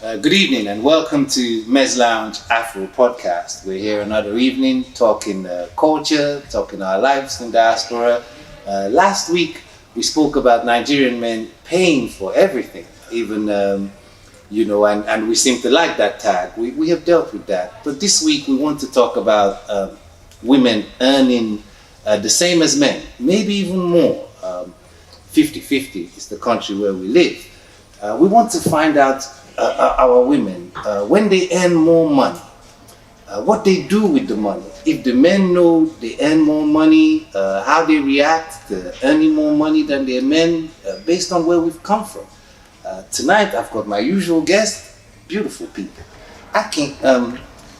Good evening and welcome to Mez Lounge Afro Podcast. We're here another evening talking culture, talking our lives in diaspora. Last week we spoke about Nigerian men paying for everything, even, and we seem to like that tag. We have dealt with that. But this week we want to talk about women earning the same as men, maybe even more. 50-50 is the country where we live. We want to find out our women, when they earn more money, what they do with the money. If the men know they earn more money, how they react to earning more money than their men, based on where we've come from. Tonight I've got my usual guest, beautiful people.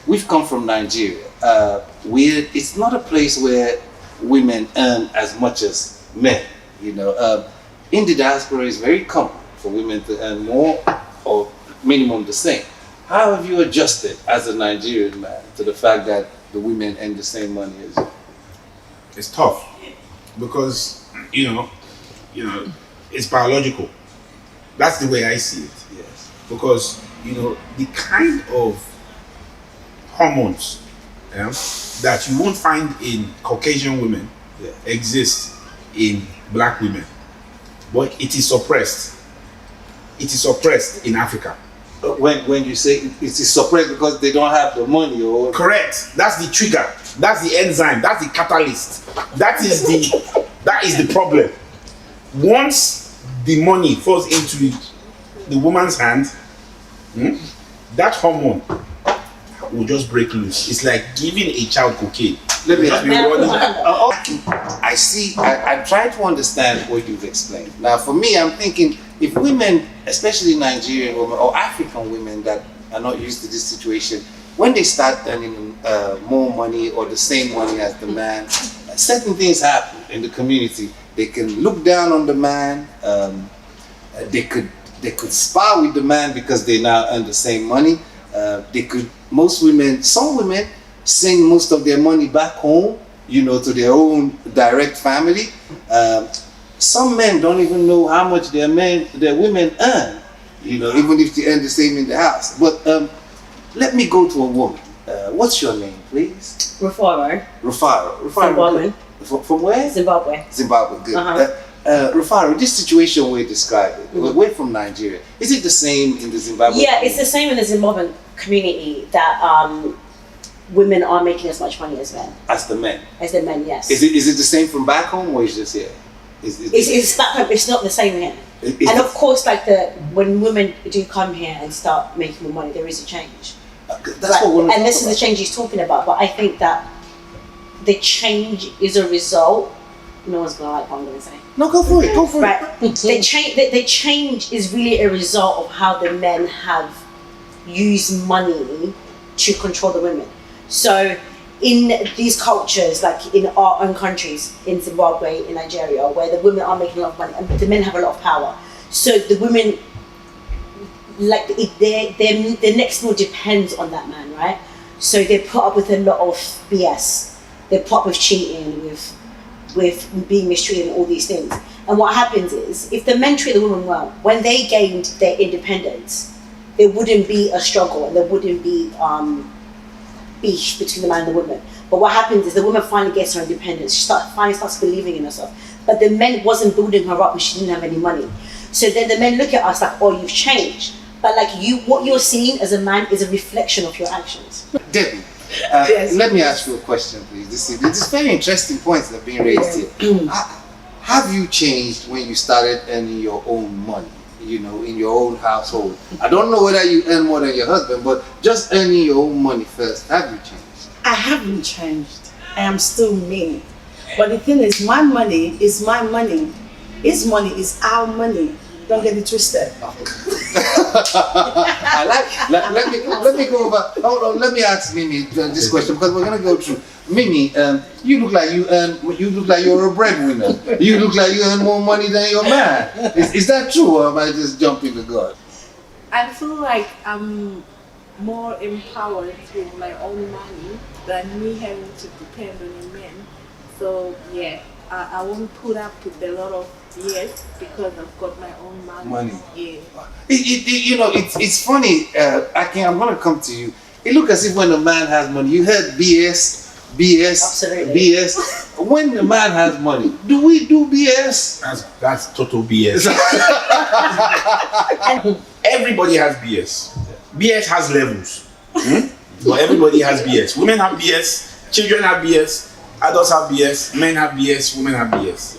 We've come from Nigeria. It's not a place where women earn as much as men. In the diaspora it's very common for women to earn more or minimum the same. How have you adjusted as a Nigerian man to the fact that the women earn the same money as you? It's tough because it's biological. That's the way I see it. Yes. Because the kind of hormones that you won't find in Caucasian women exist in black women, but it is suppressed. It is suppressed in Africa. When you say it is suppressed because they don't have the money, or correct, that's the trigger, that's the enzyme, that's the catalyst, that is the problem. Once the money falls into the woman's hand, that hormone will just break loose. It's like giving a child cocaine. Let me I see. I'm trying to understand what you've explained. Now, for me, I'm thinking if women, especially Nigerian women or African women that are not used to this situation, when they start earning more money or the same money as the man, certain things happen in the community. They can look down on the man. They could spar with the man because they now earn the same money. Some women send most of their money back home, to their own direct family. Some men don't even know how much their women earn, even if they earn the same in the house. But let me go to a woman. What's your name, please? Rufaro. Rufaro. From where? Zimbabwe. Zimbabwe, good. Rufaro, this situation we're describing, we're from Nigeria. Is it the same in the Zimbabwe Yeah, community? it's the same in the Zimbabwean community that women are making as much money as men. As the men? As the men, yes. Is it the same from back home or is it just here? It's back home, it's not the same here. And of course, when women do come here and start making more money, there is a change. And this is the change he's talking about, but I think that the change is a result. No one's gonna like what I'm gonna say. No, go for it. Right. The change is really a result of how the men have used money to control the women. So in these cultures, like in our own countries, in Zimbabwe, in Nigeria, where the women are making a lot of money and the men have a lot of power, so the women, their next meal depends on that man, right? So they put up with a lot of BS. They put up with cheating, with being mistreated and all these things. And what happens is, if the men treat the women well, when they gained their independence, there wouldn't be a struggle and there wouldn't be beef between the man and the woman. But what happens is the woman finally gets her independence. She finally starts believing in herself. But the men wasn't building her up because she didn't have any money. So then the men look at us like, oh, you've changed. But what you're seeing as a man is a reflection of your actions. Debbie, let me ask you a question, please. This is very interesting points that are being raised here. Have you changed when you started earning your own money? In your own household. I don't know whether you earn more than your husband, but just earning your own money first. Have you changed? I haven't changed. I am still me. But the thing is, my money is my money. His money is our money. Don't get it twisted. Let me go over. Hold on. Let me ask Mimi this question because we're gonna go through. Mimi, you look like you're a breadwinner. You look like you earn more money than your man. Is that true, or am I just jumping the gun? I feel like I'm more empowered with my own money than me having to depend on a man. So yeah, I won't put up with a lot of Yes, because I've got my own money. Money. Yeah. It's funny. I'm gonna come to you. It looks as if when a man has money, you heard BS, Absolutely. BS. When the man has money, do we do BS? That's total BS. Everybody has BS. BS has levels. But everybody has BS. Women have BS, children have BS, adults have BS, men have BS, women have BS.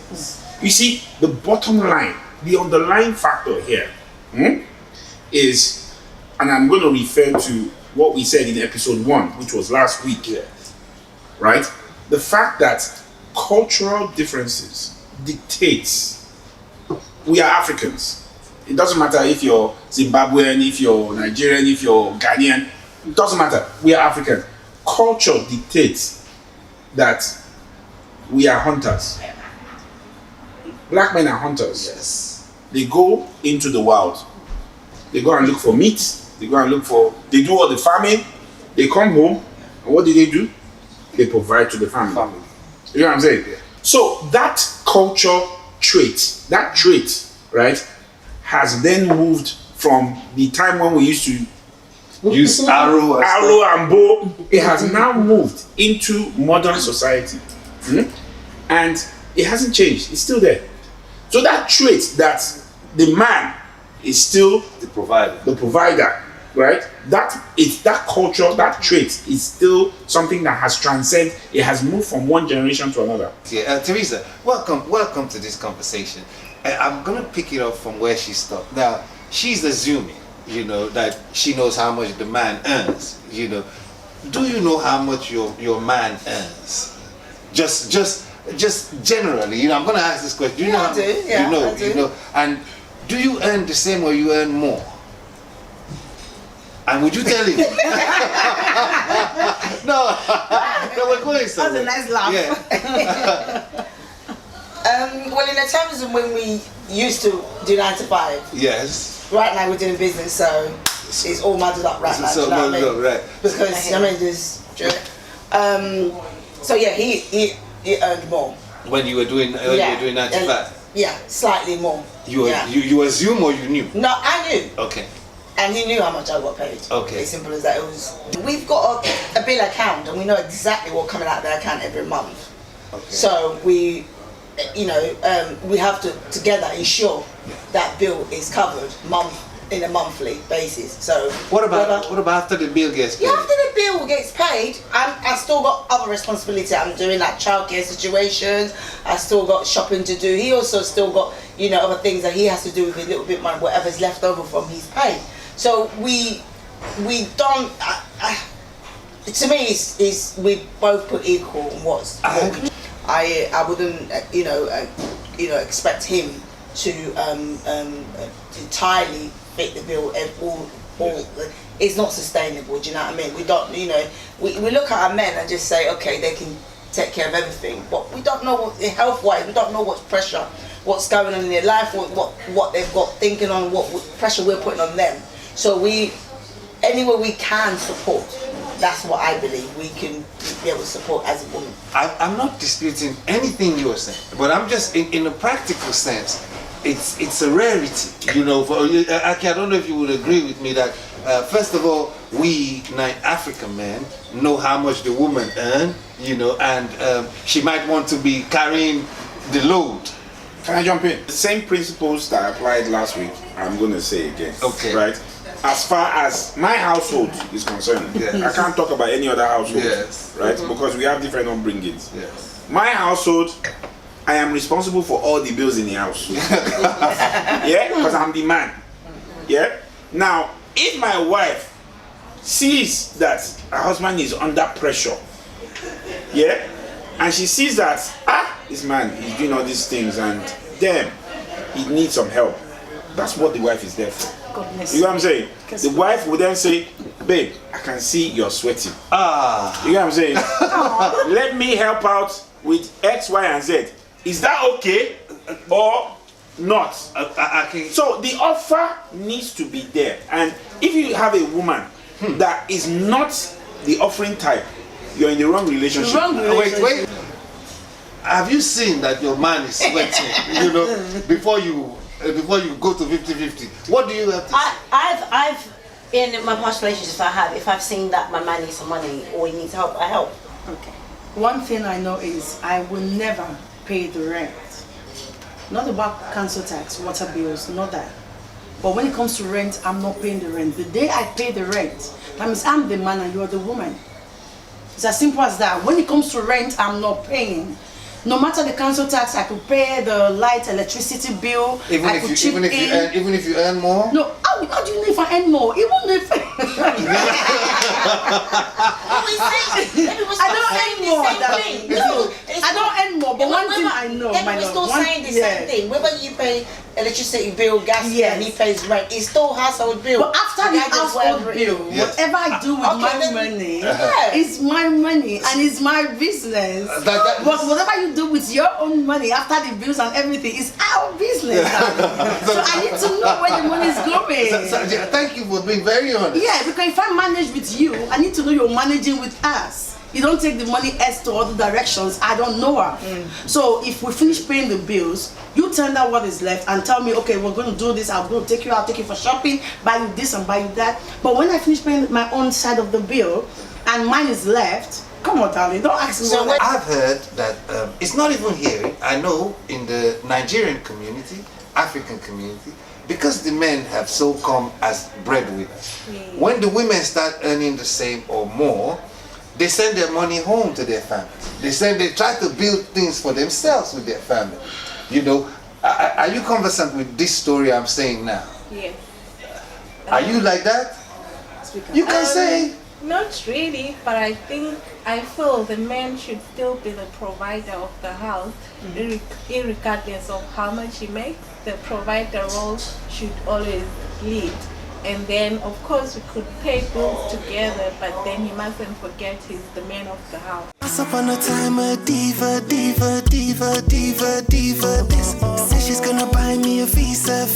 You see, the bottom line, the underlying factor here is, and I'm going to refer to what we said in episode 1, which was last week, right? The fact that cultural differences dictates we are Africans. It doesn't matter if you're Zimbabwean, if you're Nigerian, if you're Ghanaian. It doesn't matter. We are African. Culture dictates that we are hunters. Black men are hunters. Yes. They go into the wild. They go and look for meat. They go and they do all the farming. They come home, and what do? They provide to the family. You know what I'm saying? Yeah. So that culture trait, right, has then moved from the time when we used to use arrow and bow. It has now moved into modern society. And it hasn't changed. It's still there. So that trait that the man is still the provider, right? That culture, that trait is still something that has transcended. It has moved from one generation to another. Yeah, Teresa, welcome to this conversation. I'm gonna pick it up from where she stopped. Now, she's assuming, that she knows how much the man earns. Do you know how much your man earns? Just generally, I'm gonna ask this question. Do you know? I do. Yeah, I do. And do you earn the same or you earn more? And would you tell him? No, we're going somewhere. That's a nice laugh. Yeah. Well, in the terms of when we used to do 9 to 5, Yes. right now we're doing business, so it's all muddled up right now. So do you know what I mean? right. Because so yeah, he earned more. When you were doing 9 to 5. Yeah, slightly more. You assume or you knew? No, I knew. Okay. And he knew how much I got paid. Okay. As simple as that. We've got a bill account, and we know exactly what's coming out of the account every month. Okay. So we have to together ensure that bill is covered in a monthly basis. So what about after the bill gets paid? Yeah, after the bill gets paid, I still got other responsibility. I'm doing like childcare situations. I still got shopping to do. He also still got other things that he has to do with a little bit money, whatever's left over from his pay. So we don't. To me, is we both put equal in what's. I wouldn't expect him to entirely fit the bill. All it's not sustainable. Do you know what I mean? We don't. We look at our men and just say, okay, they can take care of everything, but we don't know what health-wise. We don't know what's pressure, what's going on in their life, what they've got thinking on, what pressure we're putting on them. So anywhere we can support, that's what I believe we can be able to support as a woman. I'm not disputing anything you're saying, but I'm just in a practical sense, it's a rarity, Aki, I don't know if you would agree with me that first of all, we African men know how much the woman earn, and she might want to be carrying the load. Can I jump in? The same principles that I applied last week, I'm going to say again. Okay. Right? As far as my household is concerned, I can't talk about any other household, right? Because we have different upbringings. Yes. My household, I am responsible for all the bills in the house. Yeah, because I'm the man. Yeah. Now, if my wife sees that her husband is under pressure, yeah, and she sees that this man is doing all these things and damn, he needs some help. That's what the wife is there for. You know what I'm saying? The wife would then say, babe, I can see you're sweating. You know what I'm saying? Let me help out with X, Y, and Z. Is that okay or not? So the offer needs to be there. And if you have a woman that is not the offering type, you're in the wrong relationship. Wait. have you seen that your man is sweating, you know, before you go to 50-50? What do you have to say? I've in my past relationships, if I've seen that my man needs some money or he needs help, I help. Okay. One thing I know is I will never pay the rent. Not about council tax, water bills, not that. But when it comes to rent, I'm not paying the rent. The day I pay the rent, that means I'm the man and you are the woman. It's as simple as that. When it comes to rent, I'm not paying. No matter the council tax, I could pay the light, electricity bill. Even if you earn more? No, how do you know if I earn more? Even if I don't earn more. I don't earn more, but one thing I know, we're still saying the same thing. Whether you pay electricity bill, gas bill, and he pays rent, it's still household bill. But after the household bill, whatever I do with my money, it's my money and it's my business. But whatever you do with your own money after the bills and everything is our business. So I need to know where the money is going. Thank you for being very honest. Yeah, because if I manage with you, I need to know you're managing with us. You don't take the money S to other directions. I don't know her. So if we finish paying the bills, you turn out what is left and tell me, okay, we're going to do this. I'm going to take you out, take you for shopping, buy you this and buy you that. But when I finish paying my own side of the bill and mine is left, come on, darling, don't ask me. So I've heard that it's not even here. I know in the Nigerian community, African community, because the men have so come as breadwinners. When the women start earning the same or more, they send their money home to their families. They try to build things for themselves with their family. You know, are you conversant with this story I'm saying now? Yes. Are you like that? You can say. Not really, but I feel the man should still be the provider of the house, irregardless of how much he makes. The provider role should always lead. And then, of course, we could pay bills together, but then he mustn't forget he's the man of the house. Once upon a time, a diva. This says she's gonna buy me a visa.